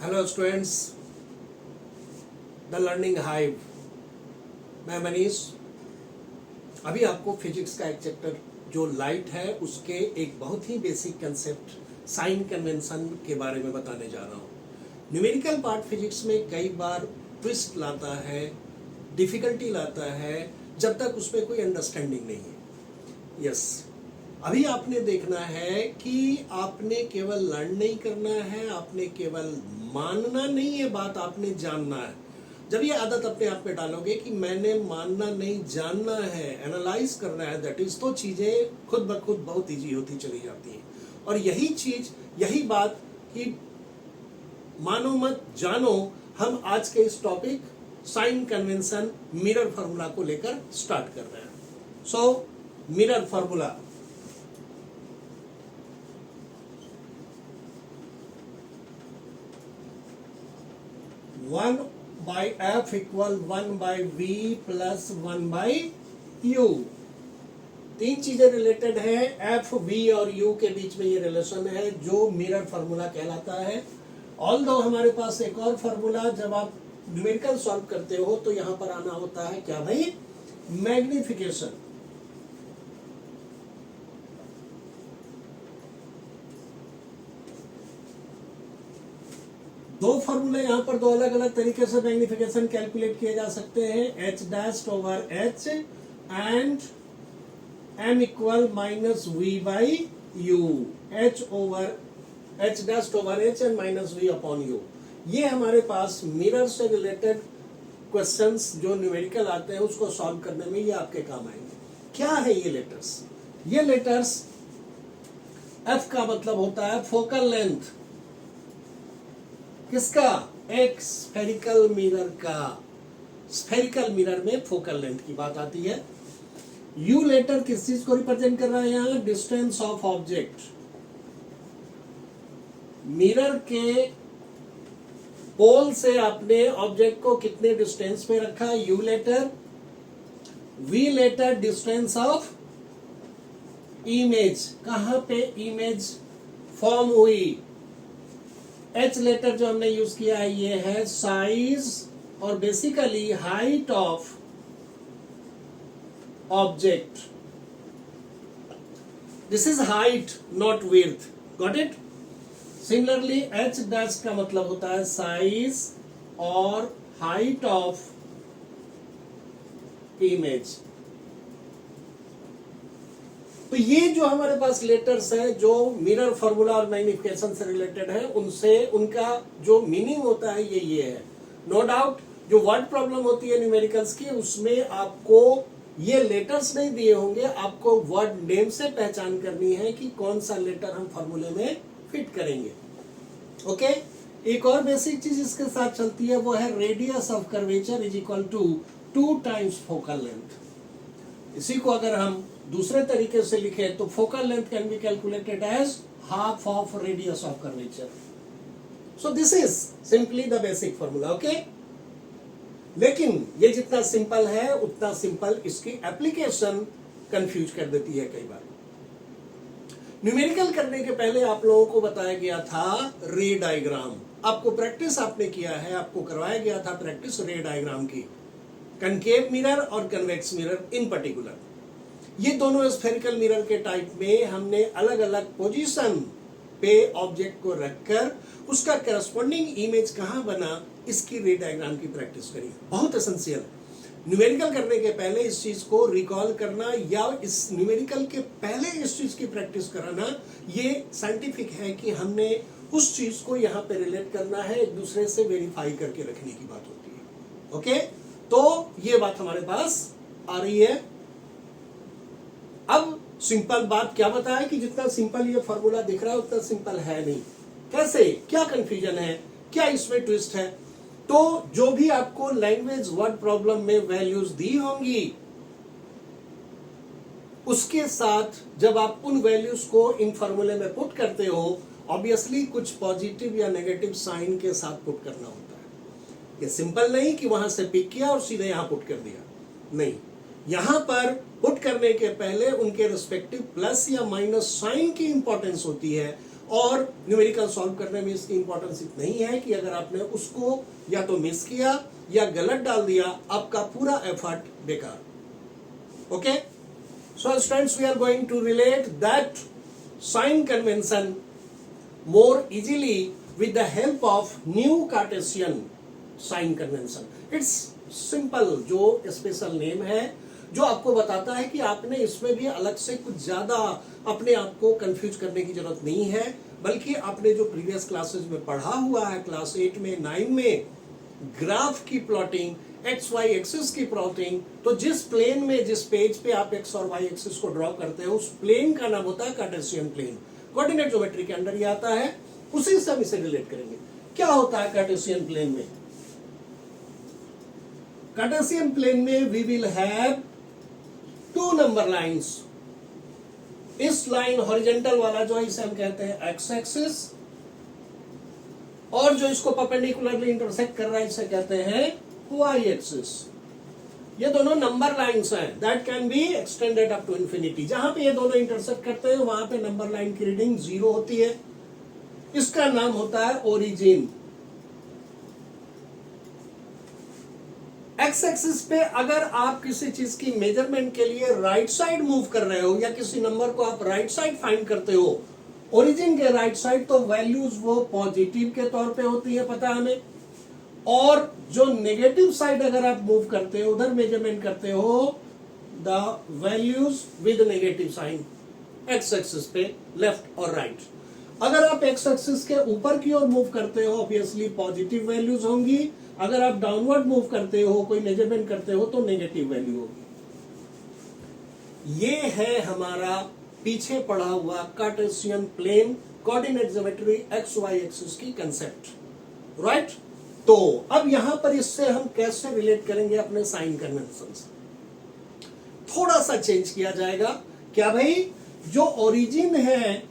Hello students, the learning hive. मैं मनीष अभी आपको फिजिक्स का एक चैप्टर जो लाइट है उसके एक बहुत ही बेसिक कंसेप्ट साइन कन्वेंशन के बारे में बताने जा रहा हूँ। न्यूमेरिकल पार्ट फिजिक्स में कई बार ट्विस्ट लाता है, डिफिकल्टी लाता है जब तक उसमें कोई अंडरस्टैंडिंग नहीं है। यस, अभी आपने देखना है कि आपने केवल लर्न नहीं करना है, आपने केवल मानना नहीं है, बात आपने जानना है। जब ये आदत अपने आप में डालोगे कि मैंने मानना नहीं जानना है, एनालाइज करना है, दैट इज, तो चीजें खुद ब खुद बहुत इजी होती चली जाती हैं। और यही चीज, यही बात कि मानो मत जानो, हम आज के इस topic sign convention mirror formula को लेकर स्टार्ट कर रहे हैं। So mirror formula, one by F equal 1/v plus 1/u। तीन चीजें रिलेटेड है, एफ, वी और यू के बीच में ये रिलेशन है जो मिरर फार्मूला कहलाता है। ऑल्दो हमारे पास एक और फार्मूला, जब आप न्यूमेरिकल सॉल्व करते हो तो यहां पर आना होता है क्या भाई, मैग्निफिकेशन। दो फॉर्मूले यहां पर दो अलग अलग तरीके से मैग्निफिकेशन कैलकुलेट किए जा सकते हैं, h dash over h and m equal minus v by u, h dash over h and minus v upon u। ये हमारे पास मिरर से रिलेटेड क्वेश्चंस जो न्यूमेरिकल आते हैं उसको सॉल्व करने में ये आपके काम आएंगे। क्या है ये लेटर्स? ये लेटर्स, f का मतलब होता है फोकल लेंथ। किसका? एक स्फेरिकल मिरर का। स्फेरिकल मिरर में फोकल लेंथ की बात आती है। यू लेटर किस चीज को रिप्रेजेंट कर रहा है यहां? Distance of object. मिरर के पोल से आपने ऑब्जेक्ट को कितने डिस्टेंस पे रखा? U letter. V letter distance of image, कहां पे इमेज फॉर्म हुई? एच लेटर जो हमने यूज किया है ये है साइज और basically height of object. This is height not width, got it? Similarly H dash का मतलब होता है साइज और हाइट ऑफ इमेज। तो ये जो हमारे पास लेटर्स है जो मिरर फार्मूला और मैग्निफिकेशन से रिलेटेड है, उनसे उनका जो मीनिंग होता है ये है। नो डाउट जो वर्ड प्रॉब्लम होती है न्यूमेरिकल्स की, उसमें आपको ये लेटर्स नहीं दिए होंगे, आपको वर्ड नेम से पहचान करनी है कि कौन सा लेटर हम फार्मूले में फिट करेंगे। ओके, एक और बेसिक चीज इसके साथ चलती है, वो है radius of curvature is equal to 2 times focal length. इसी को अगर हम दूसरे तरीके से लिखे तो focal length can be calculated as half of radius of curvature. So this is simply the basic formula. Okay, लेकिन ये जितना सिंपल है उतना सिंपल इसकी एप्लीकेशन कंफ्यूज कर देती है कई बार। न्यूमेरिकल करने के पहले आप लोगों को बताया गया था रे डायग्राम। आपको प्रैक्टिस आपने किया है, आपको करवाया गया था प्रैक्टिस रे डायग्राम की। कनकेव मिरर और कन्वेक्स मिरर इन पर्टिकुलर, ये दोनों स्फेरिकल मिरर के टाइप में हमने अलग अलग पोजीशन पे ऑब्जेक्ट को रखकर उसका करस्पॉन्डिंग इमेज कहां बना, इसकी रे डायग्राम की प्रैक्टिस करी। बहुत एसेंशियल है न्यूमेरिकल करने के पहले इस चीज को रिकॉल करना, या इस न्यूमेरिकल के पहले इस चीज की प्रैक्टिस कराना। ये साइंटिफिक है कि हमने उस चीज को यहाँ पे रिलेट करना है, एक दूसरे से वेरीफाई करके रखने की बात होती है। ओके, तो ये बात हमारे पास आ रही है। अब सिंपल बात क्या बताया कि जितना सिंपल ये फॉर्मूला दिख रहा है उतना सिंपल है नहीं। कैसे? क्या कंफ्यूजन है, क्या इसमें ट्विस्ट है? तो जो भी आपको लैंग्वेज वर्ड प्रॉब्लम में वैल्यूज दी होंगी, उसके साथ जब आप उन वैल्यूज को इन फॉर्मूले में पुट करते हो, ऑब्वियसली कुछ पॉजिटिव या नेगेटिव साइन के साथ पुट करना होता है। ये सिंपल नहीं कि वहां से पिक किया और सीधे यहां पुट कर दिया, नहीं। यहां पर पुट करने के पहले उनके रिस्पेक्टिव प्लस या माइनस साइन की इंपॉर्टेंस होती है, और न्यूमेरिकल सॉल्व करने में इसकी इंपॉर्टेंस इतनी ही है कि अगर आपने उसको या तो मिस किया या गलत डाल दिया, आपका पूरा एफर्ट बेकार। Okay, so students, we are going to relate that sign convention more easily with the help of new Cartesian sign convention. It's simple, जो स्पेशल नेम है जो आपको बताता है कि आपने इसमें भी अलग से कुछ ज्यादा अपने आप को कंफ्यूज करने की जरूरत नहीं है, बल्कि आपने जो प्रीवियस क्लासेस में पढ़ा हुआ है क्लास 8 में 9 में ग्राफ की प्लॉटिंग, एक्स वाई एक्सिस की प्लॉटिंग, तो जिस प्लेन में जिस पेज पे आप एक्स और वाई एक्सिस को ड्रॉ करते हो उस प्लेन का नाम होता है कार्टेशियन प्लेन। कोऑर्डिनेट ज्योमेट्री के अंडर ये आता है, उसी से हम इसे रिलेट करेंगे। क्या होता है कार्टेशियन प्लेन में? कार्टेशियन प्लेन में we will have two number lines. इस लाइन हॉरिजॉन्टल वाला जो है इसे हम कहते हैं एक्स एक्सिस, और जो इसको परपेंडिकुलरली इंटरसेक्ट कर रहा है इसे कहते हैं वाई एक्सिस। ये दोनों नंबर लाइंस हैं that can be extended up to infinity. जहां पे ये दोनों इंटरसेक्ट करते हैं वहां पे नंबर लाइन की रीडिंग 0 होती है। इसका नाम होता है ओरिजिन। एक्स एक्सिस पे अगर आप किसी चीज की मेजरमेंट के लिए राइट साइड मूव कर रहे हो या किसी नंबर को आप राइट साइड फाइंड करते हो ओरिजिन के राइट साइड, तो वैल्यूज वो पॉजिटिव के तौर पे होती है, पता है हमें। और जो नेगेटिव साइड अगर आप मूव करते हो उधर मेजरमेंट करते हो the values with negative sine x axis पे लेफ्ट और राइट। अगर आप एक्स एक्सिस के ऊपर की ओर मूव करते हो ऑब्वियसली पॉजिटिव वैल्यूज होंगी, अगर आप डाउनवर्ड मूव करते हो कोई मेजरमेंट करते हो तो नेगेटिव वैल्यू होगी। ये है हमारा पीछे पड़ा हुआ cartesian plane coordinate geometry X Y axis की कंसेप्ट, राइट। तो अब यहां पर इससे हम कैसे रिलेट करेंगे अपने साइन कन्वेंशन से? थोड़ा सा चेंज किया जाएगा। क्या भाई? जो ओरिजिन है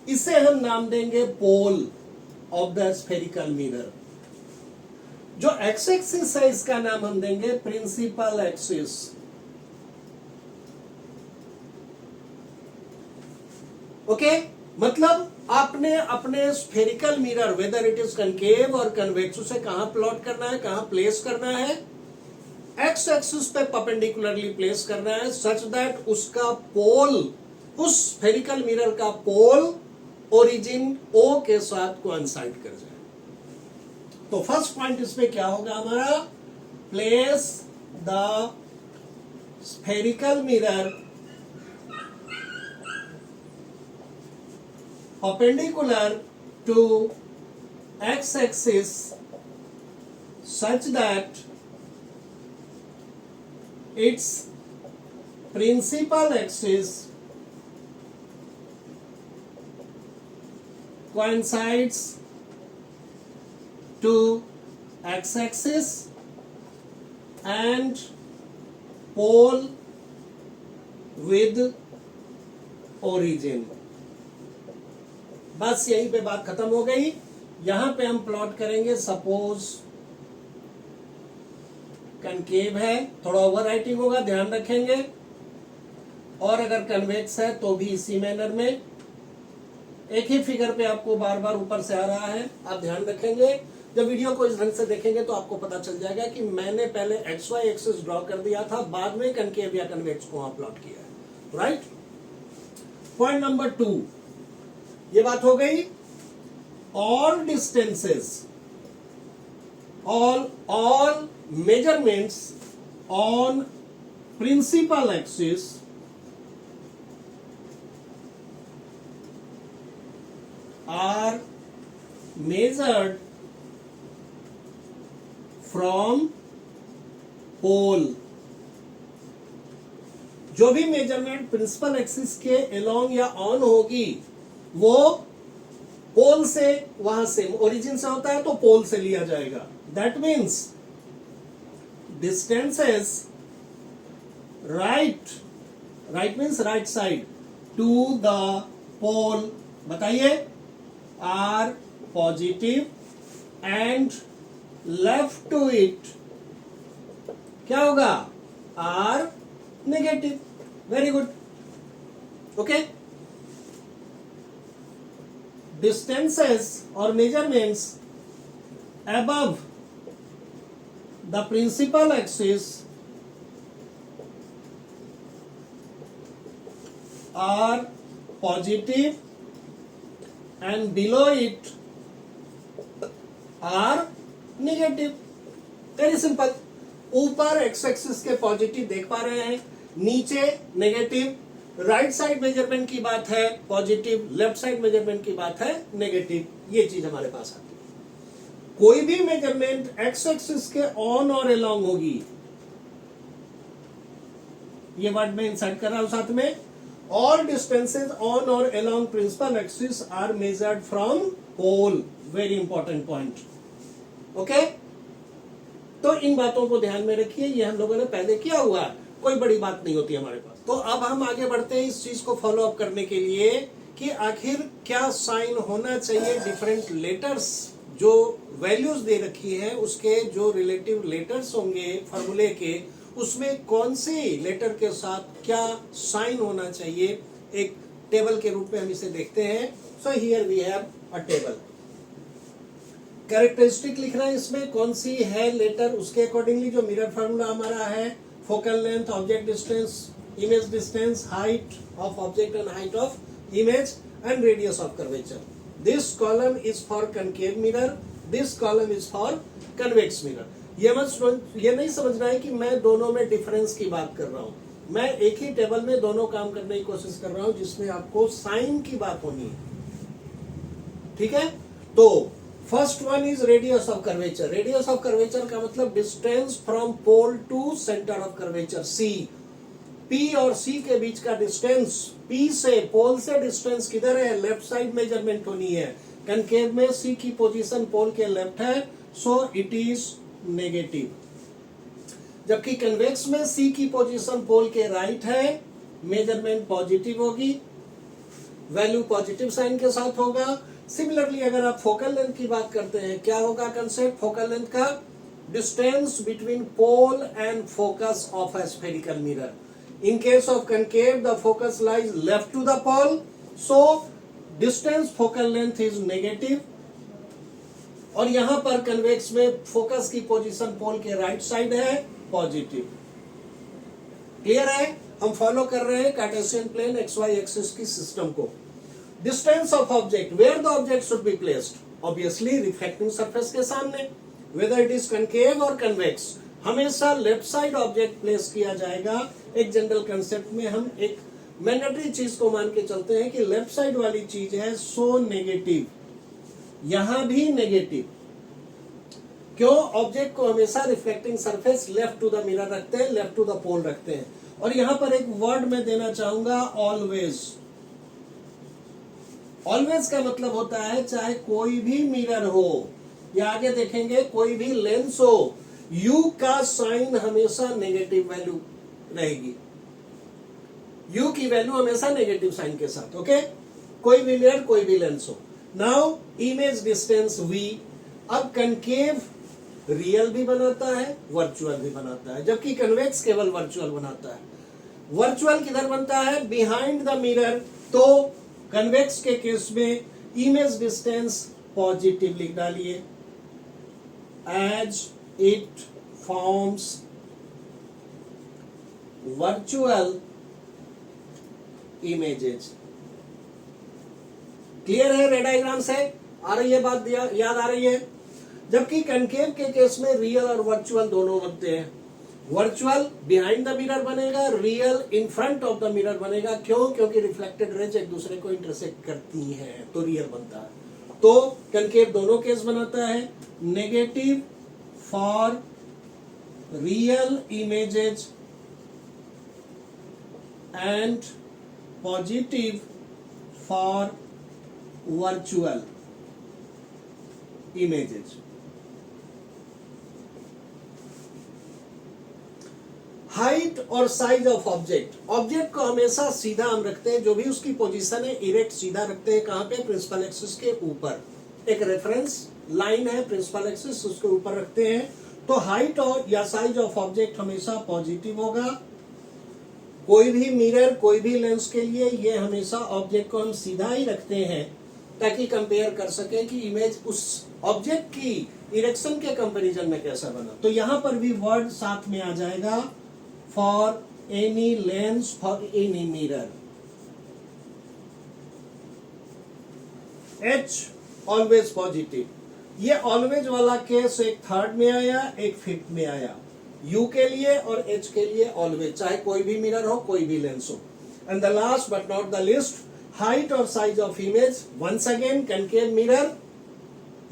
इसे हम नाम देंगे pole of the spherical mirror. जो एक्स एक्सिस है इसका नाम हम देंगे प्रिंसिपल एक्सिस। ओके, मतलब आपने अपने spherical mirror weather it is concave और कन्वेक्स उसे कहां प्लॉट करना है, कहां प्लेस करना है? एक्स एक्सिस पे परपेंडिकुलरली प्लेस करना है सच दैट उसका पोल, उस स्फेरिकल मिरर का पोल ओरिजिन ओ के साथ कोइंसाइड कर जाए। तो फर्स्ट पॉइंट इसमें क्या होगा हमारा? Place the spherical mirror perpendicular to x-axis such that its principal axis coincides to x-axis and pole with origin। बस यहीं पे बात खत्म हो गई। यहां पे हम प्लॉट करेंगे, सपोज कनकेव है, थोड़ा ओवर राइटिंग होगा, ध्यान रखेंगे। और अगर कन्वेक्स है तो भी इसी मैनर में। एक ही फिगर पे आपको बार बार ऊपर से आ रहा है, आप ध्यान रखेंगे। जब वीडियो को इस ढंग से देखेंगे तो आपको पता चल जाएगा कि मैंने पहले एक्स वाई एक्सिस ड्रॉ कर दिया था, बाद में कनकेव या कन्वेक्स को वहां प्लॉट किया है, राइट। पॉइंट नंबर 2, ये बात हो गई। All distances, all measurements on principal axis are measured from pole. जो भी मेजरमेंट प्रिंसिपल एक्सिस के अलोंग या ऑन होगी वो पोल से, वहां से ओरिजिन से होता है तो पोल से लिया जाएगा। That means distances right means right side to the pole, बताइए, are positive and left to it क्या होगा? Are negative. Very good, okay. distances or measurements above the principal axis are positive and below it are negative. Very simple. ऊपर x axis के positive देख पा रहे हैं, नीचे नेगेटिव. राइट साइड मेजरमेंट की बात है पॉजिटिव, लेफ्ट साइड मेजरमेंट की बात है नेगेटिव. ये चीज हमारे पास आती है. कोई भी मेजरमेंट एक्स एक्सिस के ऑन और अलोंग होगी, ये वर्ड में इंसर्ट कर रहा हूं साथ में. ऑल डिस्टेंसेज ऑन और along principal axis are measured from pole. Very important point. Okay, तो इन बातों को ध्यान में रखिए. ये हम लोगों ने पहले किया हुआ है, कोई बड़ी बात नहीं होती हमारे पास. तो अब हम आगे बढ़ते हैं इस चीज को फॉलो अप करने के लिए कि आखिर क्या साइन होना चाहिए. डिफरेंट लेटर्स जो वैल्यूज दे रखी है उसके जो रिलेटिव लेटर्स होंगे फॉर्मूले के, उसमें कौन सी लेटर के साथ क्या साइन होना चाहिए. एक टेबल के रूप में हम इसे देखते हैं. So here we have a table. Characteristic लिखना है इसमें, कौन सी है लेटर, उसके अकॉर्डिंगली जो मिरर फार्मूला हमारा है, focal length, object distance, image distance, height of object and height of image and radius of curvature. This column is for concave mirror, this column is for convex mirror. ये नहीं समझना है कि मैं दोनों में डिफरेंस की बात कर रहा हूं. मैं एक ही टेबल में दोनों काम करने की कोशिश कर रहा हूं जिसमें आपको साइन की बात होनी है. ठीक है, तो first one is radius of curvature. Radius of curvature का मतलब distance from pole to centre of curvature C. P और सी के बीच का डिस्टेंस, पी से पोल से डिस्टेंस किधर है, लेफ्ट साइड मेजरमेंट होनी है. कनकेव में सी की पोजीशन पोल के लेफ्ट है, सो इट इज नेगेटिव. जबकि कन्वेक्स में सी की पोजीशन पोल के राइट है, मेजरमेंट पॉजिटिव होगी, वैल्यू पॉजिटिव साइन के साथ होगा. सिमिलरली अगर आप फोकल लेंथ की बात करते हैं, क्या होगा कंसेप्ट फोकल लेंथ का, distance between pole and focus of a spherical mirror. In case of concave the focus lies left to the pole, so distance focal length is negative. और यहां पर कन्वेक्स में फोकस की position pole के right side है, positive. Clear है, हम follow कर रहे हैं cartesian plane X Y axis की सिस्टम को. Distance of object, where the object should be placed, obviously reflecting surface के सामने. वेदर इट इज कनकेव और कन्वेक्स, हमेशा लेफ्ट साइड ऑब्जेक्ट प्लेस किया जाएगा. एक जनरल कंसेप्ट में हम एक मैंडेटरी चीज को मान के चलते हैं कि लेफ्ट साइड वाली चीज है, सो नेगेटिव. यहां भी नेगेटिव. क्यों, ऑब्जेक्ट को हमेशा reflecting surface left to the mirror रखते हैं, लेफ्ट टू द पोल रखते हैं. और यहां पर एक वर्ड मैं देना चाहूंगा, ऑलवेज. ऑलवेज का मतलब होता है चाहे कोई भी मिरर हो या आगे देखेंगे कोई भी लेंस हो, यू का साइन हमेशा नेगेटिव वैल्यू रहेगी. यू की वैल्यू हमेशा नेगेटिव साइन के साथ. ओके, कोई भी मिरर कोई भी लेंस हो. Now image distance V. अब कनकेव रियल भी बनाता है, वर्चुअल भी बनाता है, जबकि कन्वेक्स केवल वर्चुअल बनाता है. वर्चुअल किधर बनता है, बिहाइंड द मिरर. तो कन्वेक्स के केस में इमेज डिस्टेंस पॉजिटिव लिख डालिए, as it forms virtual images. Clear है, रेड डायग्राम से आ रही है बात, याद आ रही है. जबकि कनकेव के केस में रियल और वर्चुअल दोनों बनते हैं. वर्चुअल बिहाइंड द मिरर बनेगा, real in front of the mirror बनेगा. क्यों, क्योंकि रिफ्लेक्टेड रेज एक दूसरे को इंटरसेक्ट करती हैं, तो रियल बनता है. तो कनकेव दोनों केस बनाता है, negative for real images and positive for virtual images. Height और साइज ऑफ ऑब्जेक्ट. ऑब्जेक्ट को हमेशा सीधा हम रखते हैं, जो भी उसकी पोजीशन है इरेक्ट सीधा रखते हैं. कहां पे, प्रिंसिपल एक्सिस के ऊपर. एक रेफरेंस लाइन है प्रिंसिपल एक्सिस, उसके ऊपर रखते हैं. तो हाइट और या साइज ऑफ ऑब्जेक्ट हमेशा पॉजिटिव होगा. कोई भी मिरर कोई भी लेंस के लिए ये हमेशा ऑब्जेक्ट को हम सीधा ही रखते हैं. ताकि कंपेयर कर सके कि इमेज उस ऑब्जेक्ट की इरेक्शन के कंपैरिजन में कैसा बना। तो यहां पर भी वर्ड साथ में आ जाएगा, for any lens for any mirror. H always positive, ये ऑलवेज वाला केस एक थर्ड में आया, एक फिफ्थ में आया, U के लिए और H के लिए ऑलवेज, चाहे कोई भी मिरर हो, कोई भी लेंस हो। And the last but not the least, height और size of image. Once again concave mirror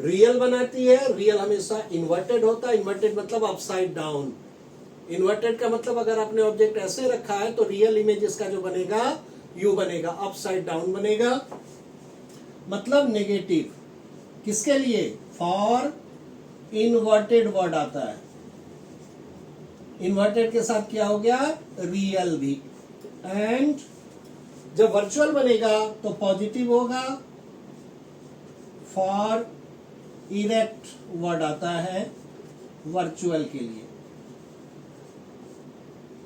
real बनाती है, रियल हमेशा इन्वर्टेड होता है, इन्वर्टेड मतलब अपसाइड डाउन। इन्वर्टेड का मतलब अगर आपने ऑब्जेक्ट ऐसे रखा है तो रियल इमेज इसका जो बनेगा U बनेगा, अपसाइड डाउन बनेगा, मतलब नेगेटिव। किसके लिए? फॉर इन्वर्टेड वर्ड आता है, इन्वर्टेड के साथ क्या हो गया? रियल भी। एंड जब वर्चुअल बनेगा तो पॉजिटिव होगा, फॉर इरेक्ट वर्ड आता है वर्चुअल के लिए,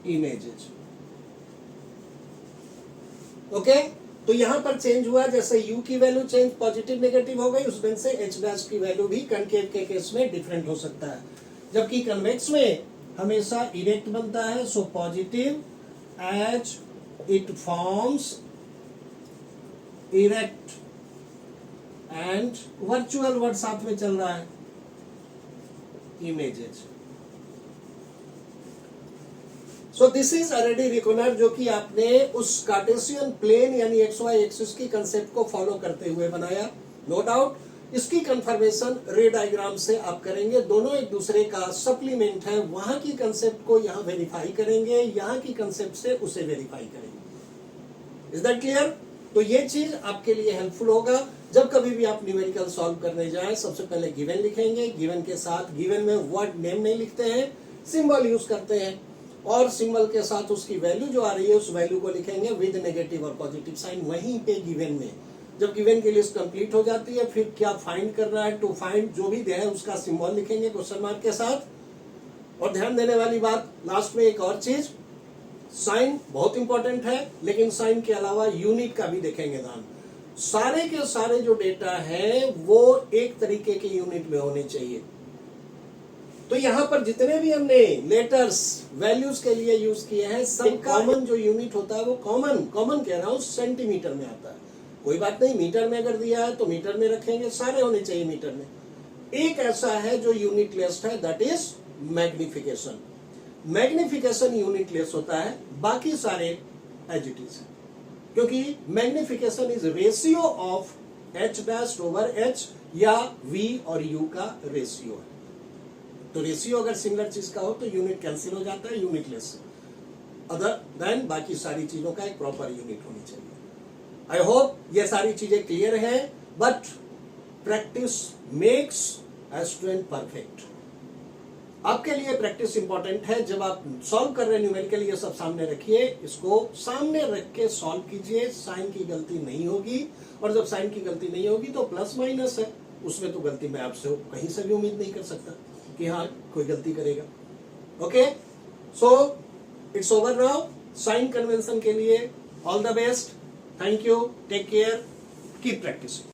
इमेजेस। ओके, तो यहां पर चेंज हुआ, जैसे U की वैल्यू चेंज पॉजिटिव नेगेटिव हो गई, उस दिन से H डैश की वैल्यू भी कनकेव के केस में डिफरेंट हो सकता है, जबकि कन्वेक्स में हमेशा इरेक्ट बनता है। So positive as it forms erect, and virtual word साथ में चल रहा है, images. So this is already recognized, जो कि आपने उस कार्टेशियन प्लेन यानी XY एक्सिस की कंसेप्ट को फॉलो करते हुए बनाया, नो डाउट। इसकी कंफर्मेशन रे डायग्राम से आप करेंगे, दोनों एक दूसरे का सप्लीमेंट है, वहां की कंसेप्ट को यहां वेरीफाई करेंगे, यहां की कंसेप्ट से उसे वेरीफाई करेंगे। Is that clear? तो ये चीज आपके लिए हेल्पफुल होगा। जब कभी भी आप न्यूमेरिकल सॉल्व करने जाएं, सबसे पहले गिवन लिखेंगे, गिवन के साथ, गिवन में वर्ड नेम नहीं लिखते हैं, सिंबल यूज करते हैं, और सिंबल के साथ उसकी वैल्यू जो आ रही है उस वैल्यू को लिखेंगे विद नेगेटिव और पॉजिटिव साइन वहीं पे गिवन में। जब गिवन की लिस्ट कंप्लीट हो जाती है, फिर क्या फाइंड करना है, टू फाइंड जो भी दिया है उसका सिंबल लिखेंगे क्वेश्चन मार्क के साथ। और ध्यान देने वाली बात लास्ट में एक और चीज, साइन बहुत इंपॉर्टेंट है, लेकिन साइन के अलावा यूनिट का भी देखेंगे ध्यान। सारे के सारे जो डेटा है वो एक तरीके के यूनिट में होने चाहिए। तो यहां पर जितने भी हमने लेटर्स वैल्यूज के लिए यूज किए हैं, सब कॉमन जो यूनिट होता है वो कॉमन कह रहा हूं सेंटीमीटर में आता है। कोई बात नहीं, मीटर में अगर दिया है तो मीटर में रखेंगे, सारे होने चाहिए मीटर में। एक ऐसा है जो यूनिट लेस है, that is magnification. Magnification unit less होता है, बाकी सारे एज इट इज, क्योंकि magnification is ratio of H dash over H या V और U का रेशियो है। तो रेशियो अगर सिमिलर चीज का हो तो यूनिट कैंसिल हो जाता है, यूनिट लेस। अदर देन बाकी सारी चीजों का एक प्रॉपर यूनिट होनी चाहिए। आई होप ये सारी चीजें क्लियर है, but practice makes a student perfect. आपके लिए प्रैक्टिस इंपॉर्टेंट है। जब आप सॉल्व कर रहे हैं न्यूमेरिकल, ये सब सामने रखिए, इसको सामने रख के सॉल्व कीजिए, साइन की गलती नहीं होगी। और जब साइन की गलती नहीं होगी तो प्लस माइनस है, उसमें तो गलती मैं आपसे कहीं से भी उम्मीद नहीं कर सकता कि हाँ कोई गलती करेगा। Okay, so it's over now. Sign convention के लिए all the best, thank you, take care, keep practising.